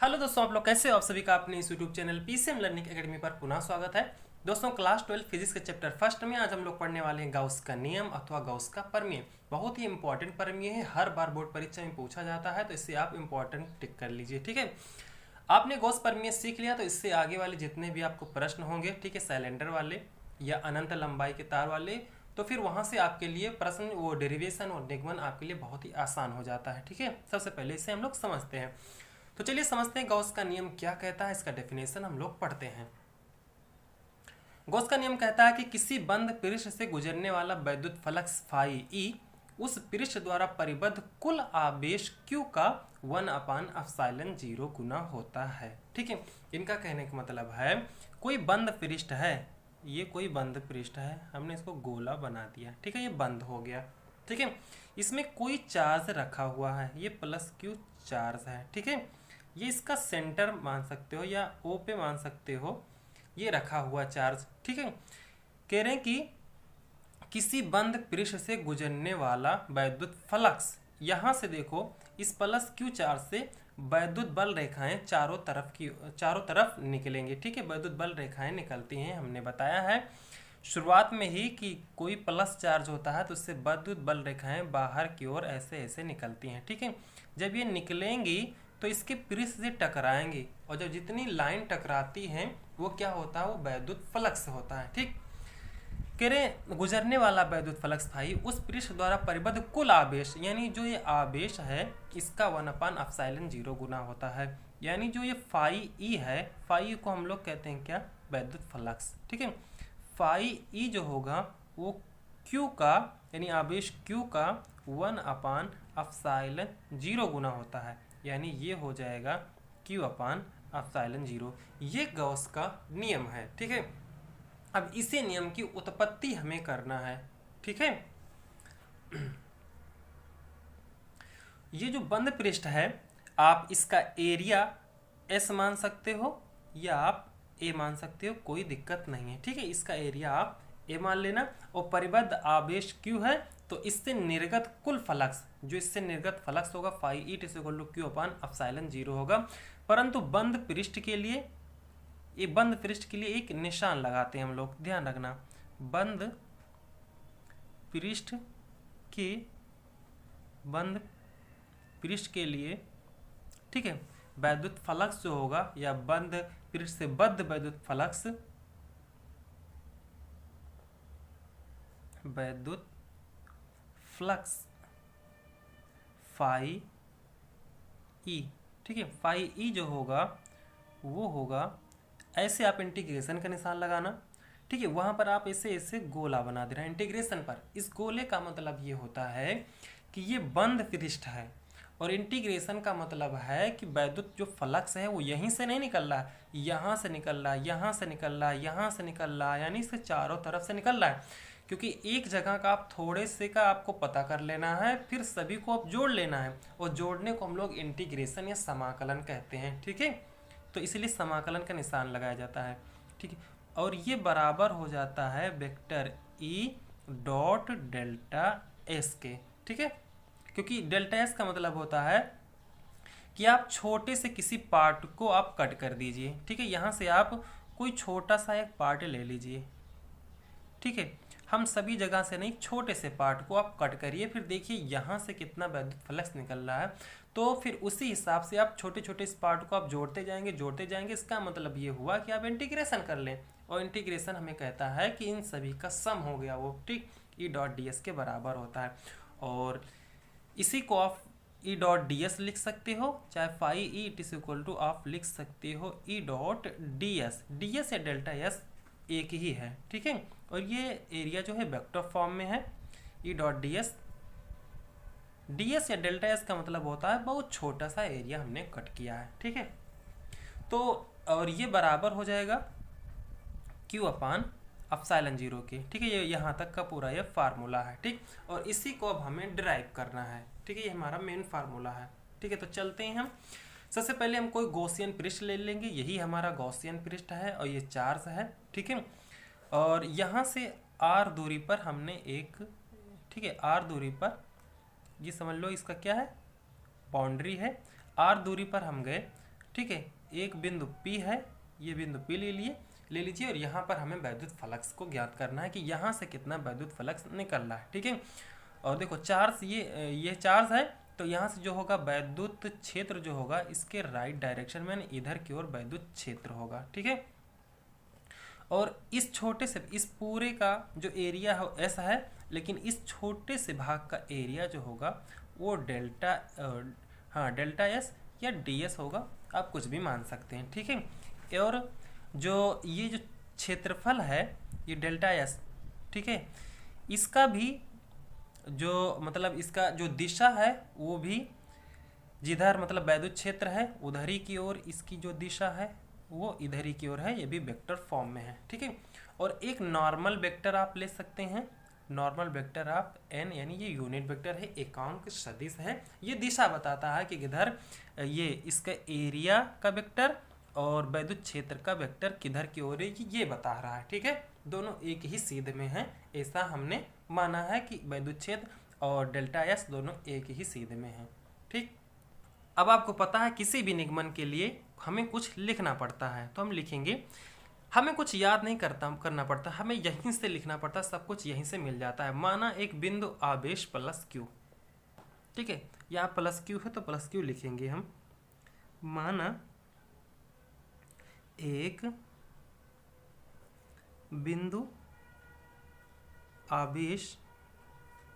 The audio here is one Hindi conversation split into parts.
हेलो दोस्तों, आप लोग कैसे हो? आप सभी का अपने इस YouTube channel PCM learning academy पर पुनः स्वागत है। दोस्तों, क्लास 12 फिजिक्स के चैप्टर फर्स्ट में आज हम लोग पढ़ने वाले हैं गॉस का नियम अथवा गॉस का प्रमेय। बहुत ही इंपॉर्टेंट प्रमेय है, हर बार बोर्ड परीक्षा में पूछा जाता है, तो इससे आप इंपॉर्टेंट टिक कर लीजिए। ठीक है, आपने गॉस प्रमेय सीख लिया तो इससे आगे वाले जितने भी आपको प्रश्न होंगे, ठीक है, सिलेंडर वाले या अनंत लंबाई के तार वाले, तो फिर वहां से आपके लिए प्रश्न वो डेरिवेशन और निगमन आपके लिए बहुत ही आसान हो जाता है। ठीक है, सबसे पहले इसे हम लोग समझते हैं। तो चलिए समझते हैं गॉस का नियम क्या कहता है, इसका डेफिनेशन हम लोग पढ़ते हैं। गॉस का नियम कहता है कि किसी बंद पृष्ठ से गुजरने वाला वैद्युत फ्लक्स फाई ई उस पृष्ठ द्वारा परिबद्ध कुल आवेश Q का 1/ε0 गुना होता है। ठीक है, इनका कहने का मतलब है कोई बंद पृष्ठ है, ये कोई बंद पृष्ठ है, हमने इसको गोला बना दिया, ठीक है, ये बंद हो गया। ठीक है, इसमें कोई चार्ज रखा हुआ है, ये +Q चार्ज है। ठीक है, ये इसका सेंटर मान सकते हो या O पे मान सकते हो, ये रखा हुआ चार्ज। ठीक है, कह रहे हैं कि किसी बंद पृष्ठ से गुजरने वाला वैद्युत फ्लक्स, यहां से देखो इस +Q चार्ज से वैद्युत बल रेखाएं चारों तरफ निकलेंगे। ठीक है, वैद्युत बल रेखाएं निकलती हैं, हमने बताया है शुरुआत में ही कि कोई प्लस चार्ज होता है तो उससे वैद्युत बल रेखाएं बाहर की ओर ऐसे ऐसे निकलती हैं। ठीक है, जब ये निकलेंगी तो इसके पृष्ठ से टकराएंगे और जब जितनी लाइन टकराती हैं वो क्या होता है, वो वैद्युत फ्लक्स होता है। ठीक, कह रहे गुजरने वाला वैद्युत फ्लक्स भाई उस पृष्ठ द्वारा परिबद्ध कुल आवेश, यानी जो ये आवेश है इसका 1/ε0 गुना होता है। यानी जो ये फाई ई है, फाई ई को हम लोग कहते हैं क्या, वैद्युत फ्लक्स। ठीक है, फाई ई जो होगा वो Q का, यानी आवेश Q का 1/ε0 गुना होता है, यानी ये हो जाएगा Q/ε0। ये गॉस का नियम है। ठीक है, अब इसी नियम की उत्पत्ति हमें करना है। ठीक है, ये जो बंद पृष्ठ है आप इसका एरिया S मान सकते हो या आप A मान सकते हो, कोई दिक्कत नहीं है। ठीक है, इसका एरिया आप A मान लेना और परिबद्ध आवेश Q है तो इससे निर्गत कुल फ्लक्स, जो इससे निर्गत फ्लक्स होगा फाई ई Q/ε0 होगा। परंतु बंद पृष्ठ के लिए, ये बंद पृष्ठ के लिए एक निशान लगाते हैं हम लोग, ध्यान रखना, बंद पृष्ठ के लिए, ठीक है, वैद्युत फ्लक्स जो होगा या बंद पृष्ठ से बद्ध वैद्युत फ्लक्स फाई ई, ठीक है, फाई ई जो होगा वो होगा ऐसे, आप इंटीग्रेशन का निशान लगाना। ठीक है, वहां पर आप ऐसे ऐसे गोला बना दे रहे हैं इंटीग्रेशन पर। इस गोले का मतलब ये होता है कि ये बंद पृष्ठ है और इंटीग्रेशन का मतलब है कि वैद्युत जो फ्लक्स है वो यहीं से नहीं निकल रहा है, यहाँ से निकल रहा है, यहाँ से निकल रहा है, यहाँ से निकल रहा है, यानी इससे चारों तरफ से निकल रहा है। क्योंकि एक जगह का आप थोड़े से का आपको पता कर लेना है, फिर सभी को आप जोड़ लेना है और जोड़ने को हम लोग इंटीग्रेशन या समाकलन कहते हैं। ठीक है, तो इसीलिए समाकलन का निशान लगाया जाता है। ठीक है, और ये बराबर हो जाता है vector E dot delta S के। ठीक है, क्योंकि डेल्टा S का मतलब होता है कि आप छोटे से किसी पार्ट को आप कट कर दीजिए। ठीक है, यहाँ से आप कोई छोटा सा एक पार्ट ले लीजिए। ठीक है, हम सभी जगह से नहीं, छोटे से पार्ट को आप कट करिए, फिर देखिए यहाँ से कितना वैद्युत फ्लक्स निकल रहा है, तो फिर उसी हिसाब से आप छोटे छोटे इस पार्ट को आप जोड़ते जाएंगे। इसका मतलब ये हुआ कि आप इंटीग्रेशन कर लें, और इंटीग्रेशन हमें कहता है कि इन सभी का सम हो गया वो, ठीक, E.ds के बराबर होता है। और इसी को आप E.ds लिख सकते हो, चाहे phi E it is equal to आप लिख सकते हो E.ds। ds या डेल्टा S एक ही है। ठीक है, और ये एरिया जो है वेक्टर फॉर्म में है, E.ds। ds या डेल्टा S का मतलब होता है बहुत छोटा सा एरिया हमने कट किया है। ठीक है, तो और ये बराबर हो जाएगा Q/ε0 के। ठीक है, ये यहाँ तक का पूरा ये फार्मूला है। ठीक, और इसी को अब हमें डिराइव करना है। ठीक है, ये हमारा मेन फार्मूला है। ठीक है, तो चलते हैं हम। सबसे पहले हम कोई गॉसियन पृष्ठ ले लेंगे, यही हमारा गॉसियन पृष्ठ है और ये चार्ज है। ठीक है, और यहाँ से r दूरी पर हमने एक, ठीक है, r दूरी पर, ये समझ लो इसका क्या है, बाउंड्री है। r दूरी पर हम गए ठीक है, एक बिंदु P है, ये बिंदु P ले लीजिए और यहाँ पर हमें वैद्युत फ्लक्स को ज्ञात करना है कि यहाँ से कितना वैद्युत फ्लक्स निकल रहा है। ठीक है, और देखो चार्ज, ये चार्ज है, तो यहाँ से जो होगा वैद्युत क्षेत्र जो होगा इसके राइट डायरेक्शन में, यानी इधर की ओर वैद्युत क्षेत्र होगा। ठीक है, और इस छोटे से, इस पूरे का जो एरिया है ऐसा है, लेकिन इस छोटे से भाग का एरिया जो होगा वो डेल्टा एस या डी एस होगा, आप कुछ भी मान सकते हैं। ठीक है, और जो ये जो क्षेत्रफल है ये डेल्टा एस, ठीक है, इसका भी जो मतलब इसका जो दिशा है वो भी जिधर मतलब वैद्युत क्षेत्र है उधर ही की ओर इसकी जो दिशा है वो इधर ही की ओर है, ये भी वेक्टर फॉर्म में है। ठीक है, और एक नॉर्मल वेक्टर आप ले सकते हैं, नॉर्मल वेक्टर आप n, यानी ये यूनिट वेक्टर है, एकांक सदिश है, ये दिशा बताता है कि किधर ये इसका एरिया का वेक्टर और वैद्युत क्षेत्र का वेक्टर किधर की ओर है, ये बता रहा है। ठीक है, दोनों एक ही सीध में है, ऐसा हमने माना है कि वैद्युत क्षेत्र और डेल्टा एस दोनों एक ही सीध में है। ठीक, अब आपको पता है किसी भी निगमन के लिए हमें कुछ लिखना पड़ता है, तो हम लिखेंगे, हमें कुछ याद नहीं करना पड़ता, हमें यहीं से लिखना पड़ता, सब कुछ यहीं से मिल जाता है। माना एक बिंदु आवेश प्लस क्यू, ठीक है, यहाँ प्लस क्यू है तो प्लस क्यू लिखेंगे हम। माना एक बिंदु आवेश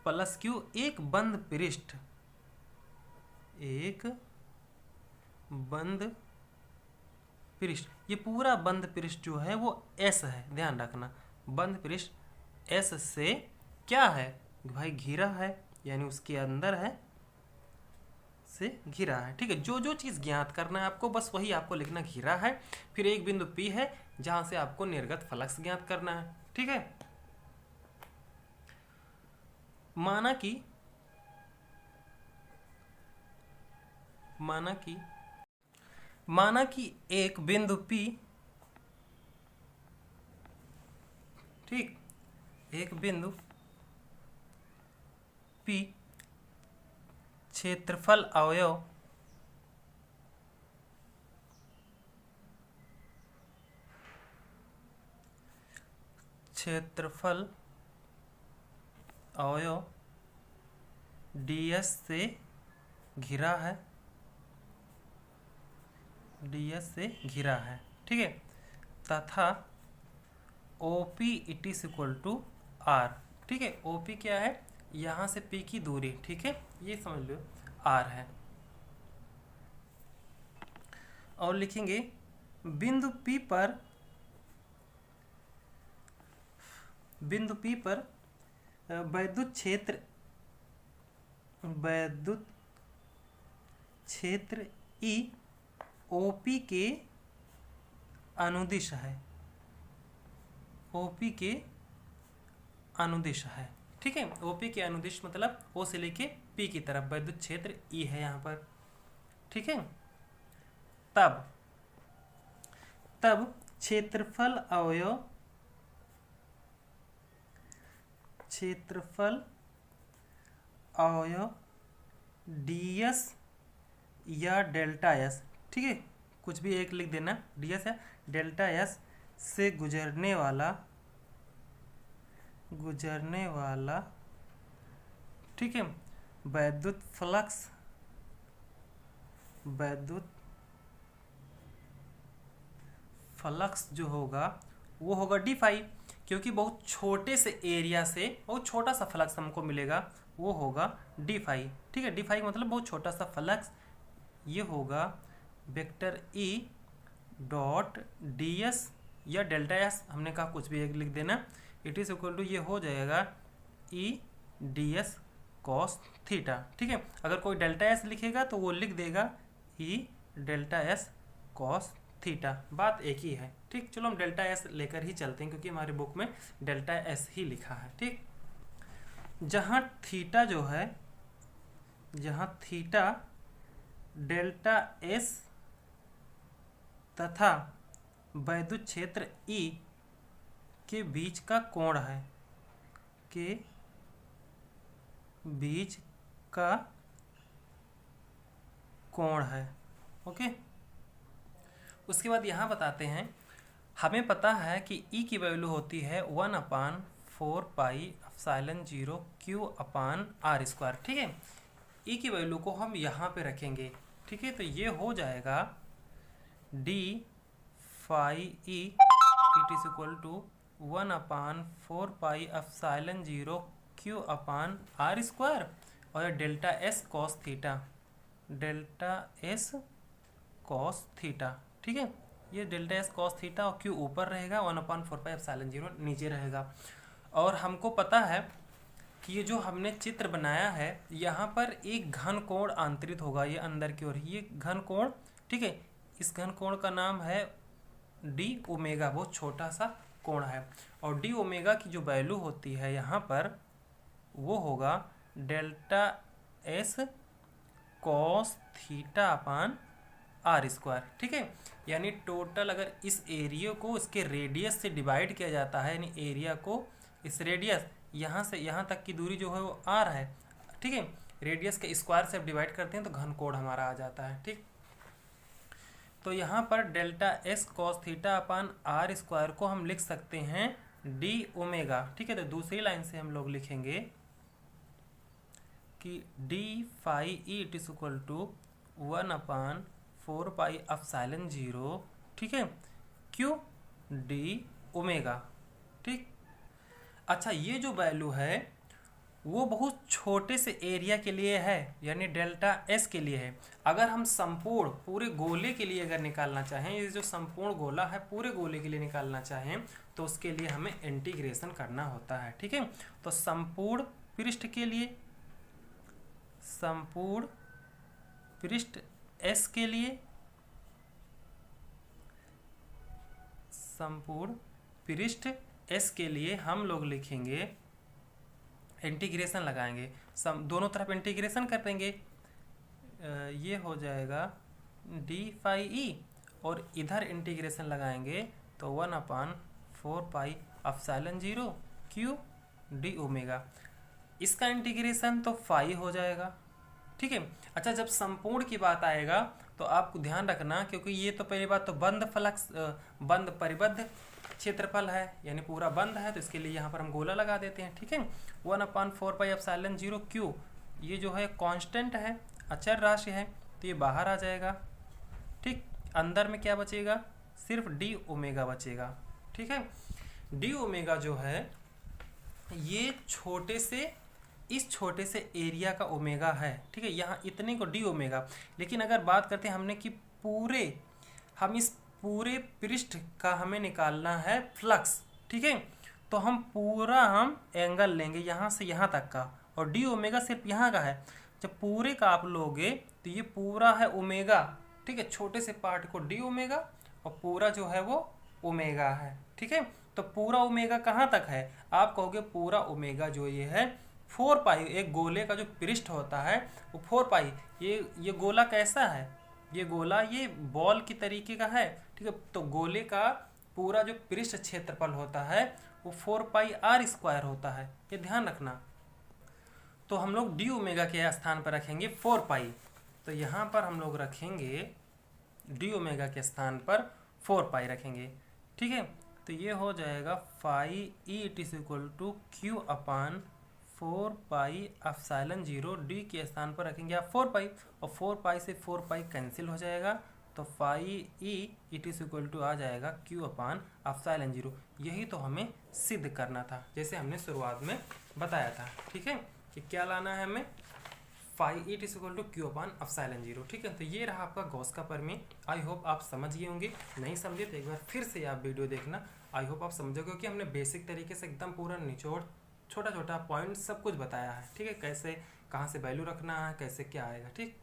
प्लस क्यू, एक बंद पृष्ठ, एक बंद पृष्ठ, ये पूरा बंद पृष्ठ जो है वो S है, ध्यान रखना, बंद पृष्ठ S से क्या है भाई, घिरा है, यानी उसके अंदर है, से घिरा है। ठीक है, जो जो चीज़ ज्ञात करना है आपको बस वही आपको लिखना, घिरा है। फिर एक बिंदु P है जहां से आपको निर्गत फ्लक्स ज्ञात करना है। ठीक है, माना कि एक बिंदु P, ठीक, एक बिंदु P क्षेत्रफल अवयव ds से घिरा है, ठीक है, तथा OP it is equal to R। ठीक है, OP क्या है, यहाँ से P की दूरी, ठीक है, ये समझ लो R है। और लिखेंगे बिंदु P पर वैद्युत क्षेत्र E OP के अनुदिश है, OP के अनुदिश है। ठीक है, OP के अनुदिश मतलब O से लेके P की तरफ वैद्युत क्षेत्र E है यहाँ पर। ठीक है, तब क्षेत्रफल अवयव ds या डेल्टा S, ठीक है, कुछ भी एक लिख देना, ds या डेल्टा S से गुजरने वाला ठीक है वैद्युत फ्लक्स जो होगा वो होगा d फाई, क्योंकि बहुत छोटे से एरिया से बहुत छोटा सा फ्लक्स हमको मिलेगा, वो होगा d फाई। ठीक है, d फाई मतलब बहुत छोटा सा फ्लक्स, ये होगा वेक्टर E डॉट ds या डेल्टा S, हमने कहा कुछ भी एक लिख देना, इट इज इक्वल टू ये हो जाएगा E ds cos थीटा। ठीक है, अगर कोई डेल्टा S लिखेगा तो वो लिख देगा E delta S cos theta, बात एक ही है। ठीक, चलो हम डेल्टा S लेकर ही चलते हैं क्योंकि हमारे बुक में डेल्टा S ही लिखा है। ठीक, जहाँ थीटा जो है, जहाँ थीटा डेल्टा S तथा वैद्युत क्षेत्र E के बीच का कोण है, के बीच का कोण है। ओके, उसके बाद यहाँ बताते हैं, हमें पता है कि ई की वैल्यू होती है 1/4πε0 Q/r²। ठीक है, ई की वैल्यू को हम यहाँ पे रखेंगे। ठीक है, तो ये हो जाएगा D phi E it is equal to 1/4πε0 Q/r², और delta S cos theta, delta S cos theta. ठीक है, ये डेल्टा एस कॉस थीटा और क्यू ऊपर रहेगा, 1/4πε0 नीचे रहेगा। और हमको पता है कि ये जो हमने चित्र बनाया है, यहाँ पर एक घन कोण आंतरित होगा, ये अंदर की ओर ये घन कोण। ठीक है, इस घन कोण का नाम है डी ओमेगा, बहुत छोटा सा कोण है। और डी ओमेगा की जो वैल्यू होती है यहाँ पर, वो होगा delta S cos theta upon r²। ठीक है, यानी टोटल अगर इस एरिया को इसके रेडियस से डिवाइड किया जाता है, यानी एरिया को इस रेडियस यहाँ से यहाँ तक की दूरी जो है वो r है। ठीक है, रेडियस के स्क्वायर से डिवाइड करते हैं तो घन कोण हमारा आ जाता है। ठीक, तो यहाँ पर delta S cos theta upon r² को हम लिख सकते हैं डी ओमेगा। ठीक है, तो दूसरी लाइन से हम लोग लिखेंगे कि D phi E it is equal to 1/4πε0, ठीक है, क्यू डी ओमेगा। ठीक, अच्छा, ये जो वैल्यू है वो बहुत छोटे से एरिया के लिए है, यानी डेल्टा एस के लिए है। अगर हम संपूर्ण पूरे गोले के लिए अगर निकालना चाहें, ये जो संपूर्ण गोला है पूरे गोले के लिए निकालना चाहें, तो उसके लिए हमें इंटीग्रेशन करना होता है। ठीक है, तो संपूर्ण पृष्ठ के लिए, संपूर्ण पृष्ठ एस के लिए, संपूर्ण पृष्ठ एस के लिए हम लोग लिखेंगे, इंटीग्रेशन लगाएंगे, दोनों तरफ इंटीग्रेशन कर देंगे। ये हो जाएगा डी फाई ई, और इधर इंटीग्रेशन लगाएंगे तो 1/4πε0 क्यू डी ओमेगा। इसका इंटीग्रेशन तो फाई हो जाएगा। ठीक है, अच्छा, जब संपूर्ण की बात आएगा तो आपको ध्यान रखना, क्योंकि ये तो पहली बात तो बंद फ्लक्स, बंद परिबद्ध क्षेत्रफल है, यानी पूरा बंद है, तो इसके लिए यहाँ पर हम गोला लगा देते हैं। ठीक है, 1/4πε0 क्यू, ये जो है कांस्टेंट है, अचर राशि है, तो ये बाहर आ जाएगा। ठीक, अंदर में क्या बचेगा, सिर्फ डी ओमेगा बचेगा। ठीक है, डी ओमेगा जो है ये छोटे से, इस छोटे से एरिया का ओमेगा है। ठीक है, यहाँ इतने को डी ओमेगा। लेकिन अगर बात करते हैं हमने कि पूरे, हम इस पूरे पृष्ठ का हमें निकालना है फ्लक्स। ठीक है, तो हम पूरा एंगल लेंगे यहाँ से यहाँ तक का, और डी ओमेगा सिर्फ यहाँ का है। जब पूरे का आप लोगे तो ये पूरा है ओमेगा। ठीक है, छोटे से पार्ट को डी ओमेगा और पूरा जो है वो ओमेगा है। ठीक है, तो पूरा ओमेगा कहाँ तक है, आप कहोगे पूरा ओमेगा जो ये है 4 पाई, एक गोले का जो पृष्ठ होता है वो 4 पाई। ये गोला कैसा है, ये गोला ये बॉल की तरीके का है। ठीक है, तो गोले का पूरा जो पृष्ठ क्षेत्रफल होता है वो 4πr² होता है, ये ध्यान रखना। तो हम लोग डी ओमेगा के स्थान पर रखेंगे 4 पाई, तो यहाँ पर हम लोग रखेंगे डी ओमेगा के स्थान पर 4 पाई रखेंगे। ठीक है, तो ये हो जाएगा phi E it is equal to Q upon 4πε0, D के स्थान पर रखेंगे आप 4 पाई, और 4 पाई से 4 पाई कैंसिल हो जाएगा, तो phi E it is equal to आ जाएगा क्यू अपान ε0। यही तो हमें सिद्ध करना था, जैसे हमने शुरुआत में बताया था। ठीक है, कि क्या लाना है हमें, phi it is equal to Q upon ε0। ठीक है, तो ये रहा आपका गॉस का प्रमेय। आई होप आप समझ गए होंगे, नहीं समझे तो एक बार फिर से आप वीडियो देखना। आई होप आप समझोगे, क्योंकि हमने बेसिक तरीके से एकदम पूरा निचोड़, छोटा छोटा पॉइंट सब कुछ बताया है। ठीक है, कैसे कहाँ से वैल्यू रखना है, कैसे क्या आएगा। ठीक।